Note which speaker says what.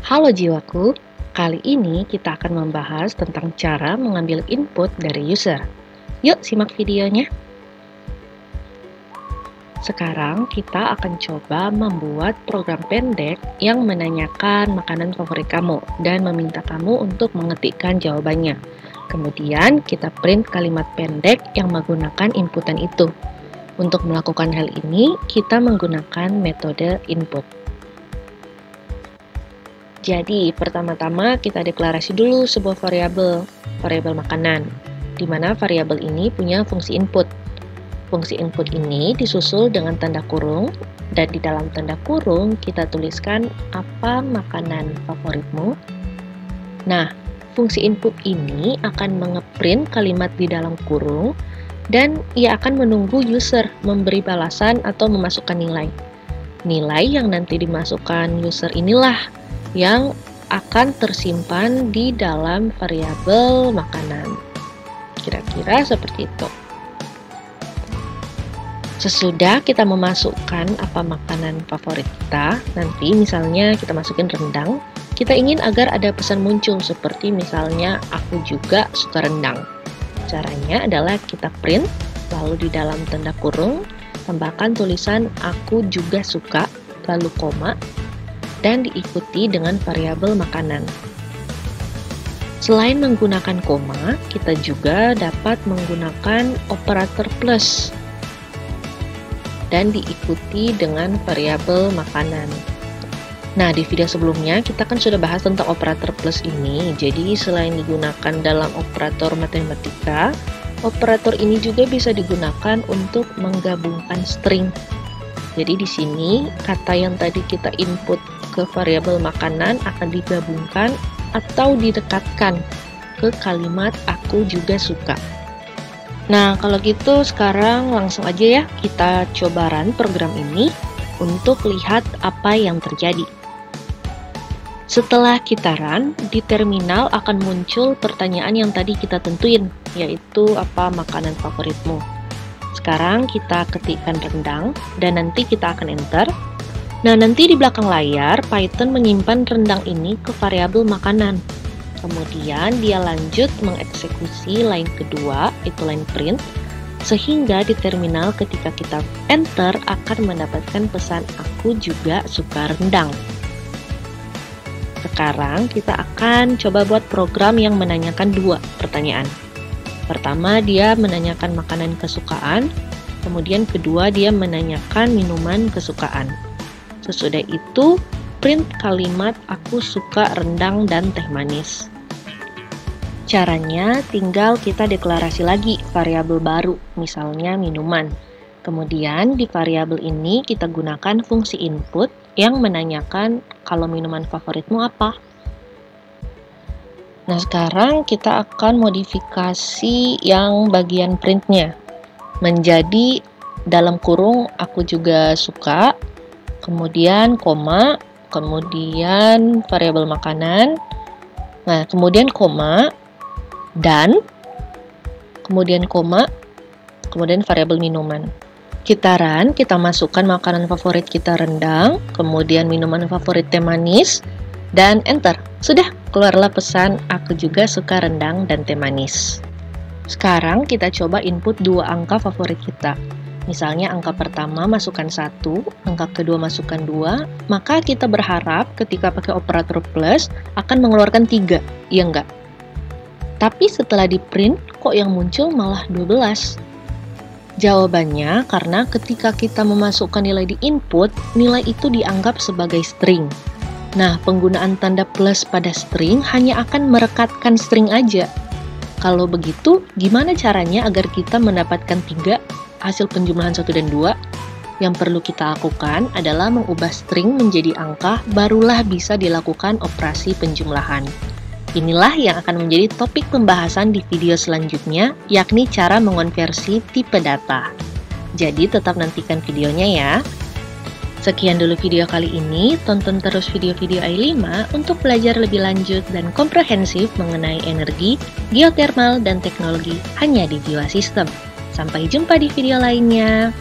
Speaker 1: Halo jiwaku, kali ini kita akan membahas tentang cara mengambil input dari user. Yuk simak videonya. Sekarang kita akan coba membuat program pendek yang menanyakan makanan favorit kamu dan meminta kamu untuk mengetikkan jawabannya. Kemudian kita print kalimat pendek yang menggunakan inputan itu. Untuk melakukan hal ini, kita menggunakan metode input. Jadi, pertama-tama kita deklarasi dulu sebuah variabel makanan, di mana variabel ini punya fungsi input. Fungsi input ini disusul dengan tanda kurung, dan di dalam tanda kurung kita tuliskan apa makanan favoritmu. Nah, fungsi input ini akan mengeprint kalimat di dalam kurung, dan ia akan menunggu user memberi balasan atau memasukkan nilai. Nilai yang nanti dimasukkan user inilah yang akan tersimpan di dalam variabel makanan. Kira-kira seperti itu. Sesudah kita memasukkan apa makanan favorit kita, nanti misalnya kita masukin rendang, kita ingin agar ada pesan muncul seperti misalnya aku juga suka rendang. Caranya adalah kita print, lalu di dalam tanda kurung tambahkan tulisan aku juga suka, lalu koma, dan diikuti dengan variabel makanan. Selain menggunakan koma, kita juga dapat menggunakan operator plus dan diikuti dengan variabel makanan. Nah, di video sebelumnya kita kan sudah bahas tentang operator plus ini. Jadi selain digunakan dalam operator matematika, operator ini juga bisa digunakan untuk menggabungkan string. Jadi di sini kata yang tadi kita input ke variabel makanan akan digabungkan atau didekatkan ke kalimat aku juga suka. Nah, kalau gitu sekarang langsung aja ya kita coba run program ini untuk lihat apa yang terjadi. Setelah kita run, di terminal akan muncul pertanyaan yang tadi kita tentuin, yaitu apa makanan favoritmu. Sekarang kita ketikkan rendang dan nanti kita akan enter. Nah, nanti di belakang layar, Python menyimpan rendang ini ke variabel makanan. Kemudian dia lanjut mengeksekusi line kedua, itu line print, sehingga di terminal ketika kita enter akan mendapatkan pesan aku juga suka rendang. Sekarang kita akan coba buat program yang menanyakan dua pertanyaan. Pertama, dia menanyakan makanan kesukaan, kemudian kedua dia menanyakan minuman kesukaan. Sesudah itu, print kalimat aku suka rendang dan teh manis. Caranya tinggal kita deklarasi lagi variabel baru, misalnya minuman. Kemudian di variabel ini kita gunakan fungsi input yang menanyakan kalau minuman favoritmu apa. Nah, sekarang kita akan modifikasi yang bagian printnya menjadi dalam kurung aku juga suka, kemudian koma, kemudian variabel makanan, nah kemudian koma, dan kemudian koma, kemudian variabel minuman. Kita run, kita masukkan makanan favorit kita rendang, kemudian minuman favorit teh manis, dan enter. Sudah, keluarlah pesan aku juga suka rendang dan teh manis. Sekarang kita coba input dua angka favorit kita. Misalnya angka pertama masukkan 1, angka kedua masukkan 2, maka kita berharap ketika pakai operator plus akan mengeluarkan 3, iya enggak? Tapi setelah di print, kok yang muncul malah 12? Jawabannya karena ketika kita memasukkan nilai di input, nilai itu dianggap sebagai string. Nah, penggunaan tanda plus pada string hanya akan merekatkan string aja. Kalau begitu, gimana caranya agar kita mendapatkan 3 hasil penjumlahan 1 dan 2? Yang perlu kita lakukan adalah mengubah string menjadi angka, barulah bisa dilakukan operasi penjumlahan. Inilah yang akan menjadi topik pembahasan di video selanjutnya, yakni cara mengonversi tipe data. Jadi tetap nantikan videonya ya. Sekian dulu video kali ini, tonton terus video-video AI5 untuk belajar lebih lanjut dan komprehensif mengenai energi, geotermal, dan teknologi hanya di Jiwa Sistem. Sampai jumpa di video lainnya.